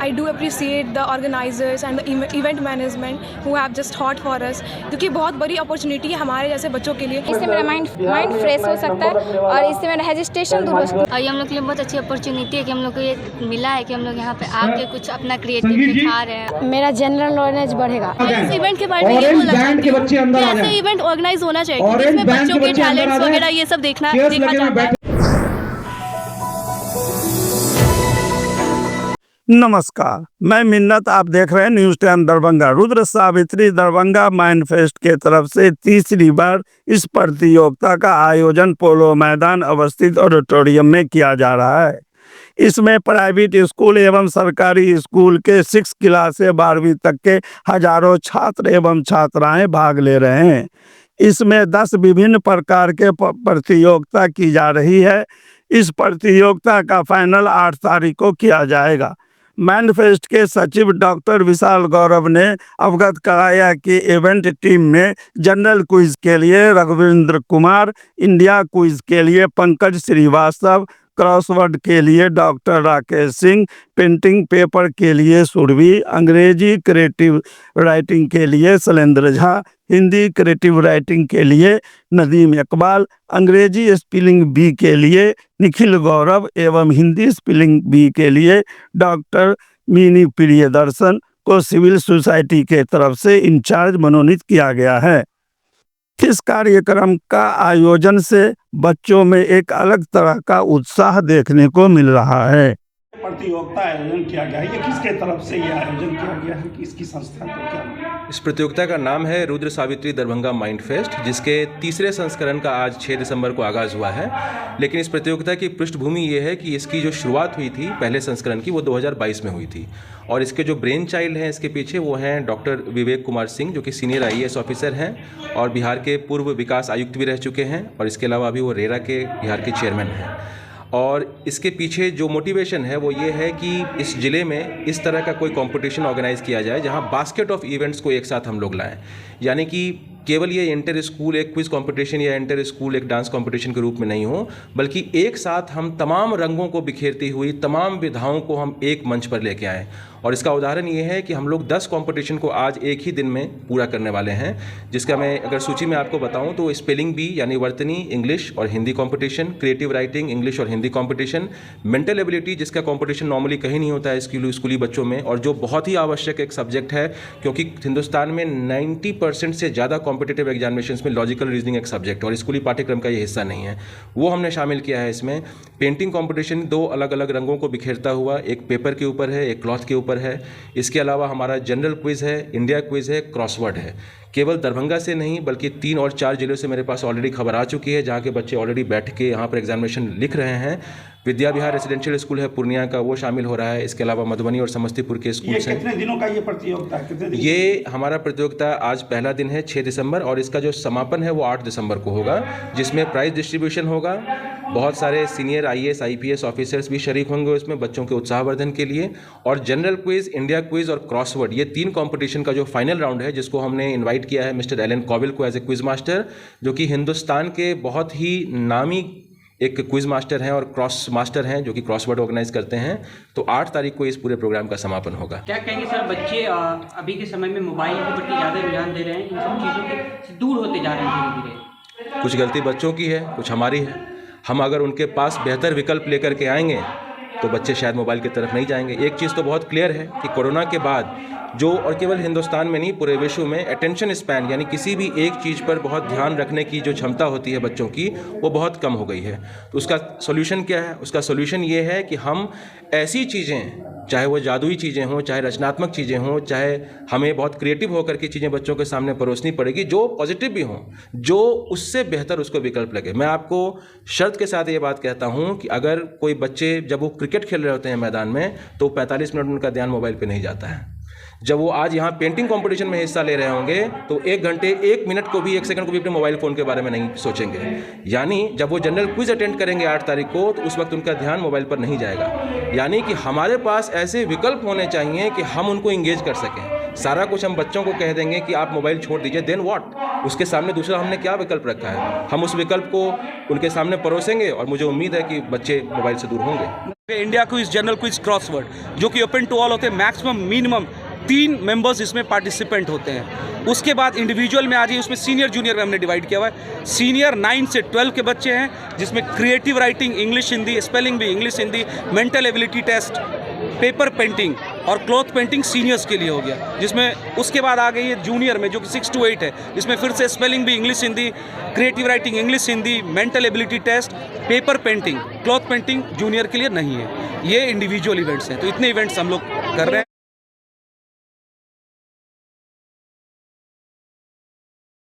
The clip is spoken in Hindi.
I do appreciate the organizers and the event management who have just thought for us, क्योंकि बहुत बड़ी अपॉर्चुनिटी है हमारे जैसे बच्चों के लिए। इससे मेरा माइंड फ्रेश हो सकता है और इससे मेरा हेजिटेशन दूर हो सकता है। और ये हम लोग के लिए बहुत अच्छी अपॉर्चुनिटी है कि हम लोग को ये मिला है कि हम लोग यहाँ पे आके कुछ अपना क्रिएटिव दिखा रहे हैं। मेरा जनरल नॉलेज बढ़ेगा। इस इवेंट के बारे में ये बोलना चाहती हूँ कि ऐसे इवेंट ऑर्गेनाइज होना चाहिए जिसमें बच्चों के टैलेंट्स वगैरह ये सब देखा जाता है। नमस्कार, मैं मिन्नत, आप देख रहे हैं न्यूज़ टाइम दरभंगा। रुद्र सावित्री दरभंगा माइंडफेस्ट के तरफ से तीसरी बार इस प्रतियोगिता का आयोजन पोलो मैदान अवस्थित ऑडिटोरियम में किया जा रहा है। इसमें प्राइवेट स्कूल एवं सरकारी स्कूल के 6 क्लास से 12वीं तक के हजारों छात्र एवं छात्राएं भाग ले रहे हैं। इसमें 10 विभिन्न प्रकार के प्रतियोगिता की जा रही है। इस प्रतियोगिता का फाइनल 8 तारीख को किया जाएगा। मैनफेस्ट के सचिव डॉक्टर विशाल गौरव ने अवगत कराया कि इवेंट टीम में जनरल क्विज के लिए रघुवींद्र कुमार, इंडिया क्विज के लिए पंकज श्रीवास्तव, क्रॉसवर्ड के लिए doctor Rakesh Singh, painting paper के लिए सुरभि, अंग्रेजी क्रिएटिव राइटिंग के लिए शैलेंद्र झा, हिंदी क्रिएटिव राइटिंग के लिए नदीम इकबाल, अंग्रेजी स्पेलिंग बी के लिए निखिल गौरव एवं हिंदी स्पेलिंग बी के लिए डॉक्टर मीनी प्रियदर्शन को सिविल सोसाइटी के तरफ से इंचार्ज मनोनीत किया गया है। इस कार्यक्रम का आयोजन से बच्चों में एक अलग तरह का उत्साह देखने को मिल रहा है। प्रतियोगिता आयोजन किया गया है, ये किसके तरफ से ये आयोजन किया गया है, किसकी संस्था को क्या? इस प्रतियोगिता का नाम है रुद्र सावित्री दरभंगा माइंडफेस्ट, जिसके तीसरे संस्करण का आज 6 दिसंबर को आगाज़ हुआ है। लेकिन इस प्रतियोगिता की पृष्ठभूमि ये है कि इसकी जो शुरुआत हुई थी पहले संस्करण की, वो 2022 में हुई थी। और इसके जो ब्रेन चाइल्ड हैं इसके पीछे, वो हैं डॉक्टर विवेक कुमार सिंह, जो कि सीनियर IAS ऑफिसर हैं और बिहार के पूर्व विकास आयुक्त भी रह चुके हैं। और इसके अलावा अभी वो रेरा के बिहार के चेयरमैन हैं। और इसके पीछे जो मोटिवेशन है वो ये है कि इस ज़िले में इस तरह का कोई कंपटीशन ऑर्गेनाइज़ किया जाए जहां बास्केट ऑफ इवेंट्स को एक साथ हम लोग लाएं। यानी कि केवल ये इंटर स्कूल एक क्विज़ कंपटीशन या इंटर स्कूल एक डांस कंपटीशन के रूप में नहीं हो, बल्कि एक साथ हम तमाम रंगों को बिखेरती हुई तमाम विधाओं को हम एक मंच पर लेके आएँ। और इसका उदाहरण ये है कि हम लोग 10 कंपटीशन को आज एक ही दिन में पूरा करने वाले हैं, जिसका मैं अगर सूची में आपको बताऊं तो स्पेलिंग बी यानी वर्तनी इंग्लिश और Hindi competition, creative writing English और हिंदी कंपटीशन, मेंटल एबिलिटी जिसका कंपटीशन नॉर्मली कहीं नहीं होता है स्कूली बच्चों में, और जो बहुत ही आवश्यक एक सब्जेक्ट है क्योंकि हिंदुस्तान में 90% से ज़्यादा कॉम्पिटिटिव एग्जामिनेशंस में लॉजिकल रीजनिंग एक सब्जेक्ट और स्कूली पाठ्यक्रम का ये हिस्सा नहीं है, वो हमने शामिल किया है इसमें। पेंटिंग कॉम्पिटिशन 2 अलग अलग रंगों को बिखेरता हुआ, एक पेपर के ऊपर है, एक क्लॉथ के ऊपर है। इसके अलावा हमारा जनरल क्विज है, इंडिया क्विज है, क्रॉसवर्ड है। केवल दरभंगा से नहीं बल्कि 3 और 4 जिलों से मेरे पास ऑलरेडी खबर आ चुकी है जहाँ के बच्चे ऑलरेडी बैठ के यहाँ पर एग्जामिनेशन लिख रहे हैं। विद्या विहार रेसिडेंशियल स्कूल है पूर्णिया का, वो शामिल हो रहा है। इसके अलावा मधुबनी और समस्तीपुर के स्कूल हैं। कितने दिनों का ये प्रतियोगिता है? ये हमारा प्रतियोगिता आज पहला दिन है 6 दिसंबर और इसका जो समापन है वो 8 दिसंबर को होगा, जिसमें प्राइज डिस्ट्रीब्यूशन होगा। बहुत सारे सीनियर IAS IPS ऑफिसर्स भी शरीक होंगे इसमें बच्चों के उत्साहवर्धन के लिए। और जनरल क्विज, इंडिया क्विज और क्रॉसवर्ड, ये 3 कंपटीशन का जो फाइनल राउंड है, जिसको हमने इनवाइट किया है मिस्टर एलन कॉविल को एज ए क्विज मास्टर, जो कि हिंदुस्तान के बहुत ही नामी एक क्विज मास्टर हैं और क्रॉस मास्टर हैं जो कि क्रॉसवर्ड ऑर्गेनाइज करते हैं। तो 8 तारीख को इस पूरे प्रोग्राम का समापन होगा। क्या कहेंगे सर, बच्चे अभी के समय में मोबाइल के प्रति ज़्यादा रुझान दे रहे हैं, इन सब चीज़ों से दूर होते जा रहे हैं धीरे धीरे? कुछ गलती बच्चों की है, कुछ हमारी है। हम अगर उनके पास बेहतर विकल्प लेकर के आएंगे तो बच्चे शायद मोबाइल की तरफ नहीं जाएंगे। एक चीज़ तो बहुत क्लियर है कि कोरोना के बाद जो, और केवल हिंदुस्तान में नहीं पूरे विश्व में, अटेंशन स्पैन यानी किसी भी एक चीज़ पर बहुत ध्यान रखने की जो क्षमता होती है बच्चों की, वो बहुत कम हो गई है। तो उसका सॉल्यूशन क्या है? उसका सॉल्यूशन ये है कि हम ऐसी चीज़ें, चाहे वो जादुई चीज़ें हों, चाहे रचनात्मक चीज़ें हों, चाहे हमें बहुत क्रिएटिव होकर के चीज़ें बच्चों के सामने परोसनी पड़ेगी जो पॉजिटिव भी हों, जो उससे बेहतर उसको विकल्प लगे। मैं आपको शर्त के साथ ये बात कहता हूँ कि अगर कोई बच्चे जब वो क्रिकेट खेल रहे होते हैं मैदान में, तो 45 मिनट उनका ध्यान मोबाइल पर नहीं जाता है। जब वो आज यहाँ पेंटिंग कंपटीशन में हिस्सा ले रहे होंगे तो 1 घंटे 1 मिनट को भी 1 सेकंड को भी अपने मोबाइल फ़ोन के बारे में नहीं सोचेंगे। यानी जब वो जनरल क्विज अटेंड करेंगे 8 तारीख को, तो उस वक्त उनका ध्यान मोबाइल पर नहीं जाएगा। यानी कि हमारे पास ऐसे विकल्प होने चाहिए कि हम उनको इंगेज कर सकें। सारा कुछ हम बच्चों को कह देंगे कि आप मोबाइल छोड़ दीजिए, देन व्हाट? उसके सामने दूसरा हमने क्या विकल्प रखा है? हम उस विकल्प को उनके सामने परोसेंगे और मुझे उम्मीद है कि बच्चे मोबाइल से दूर होंगे। India quiz, general quiz, crossword, जो कि ओपन टू ऑल होते हैं। मैक्सिमम मिनिमम 3 मेंबर्स इसमें पार्टिसिपेंट होते हैं। उसके बाद इंडिविजुअल में आ जाइए, उसमें सीनियर जूनियर में हमने डिवाइड किया हुआ है। सीनियर 9 से 12 के बच्चे हैं, जिसमें creative writing, English Hindi, spelling भी English Hindi, mental ability test, paper painting और क्लॉथ पेंटिंग सीनियर्स के लिए हो गया। जिसमें उसके बाद आ गई है जूनियर में, जो कि 6 to 8 है। इसमें फिर से स्पेलिंग भी English Hindi, creative writing English Hindi, mental ability test, paper painting, cloth painting junior के लिए नहीं है। ये इंडिविजुअल इवेंट्स हैं। तो इतने इवेंट्स हम लोग कर रहे हैं।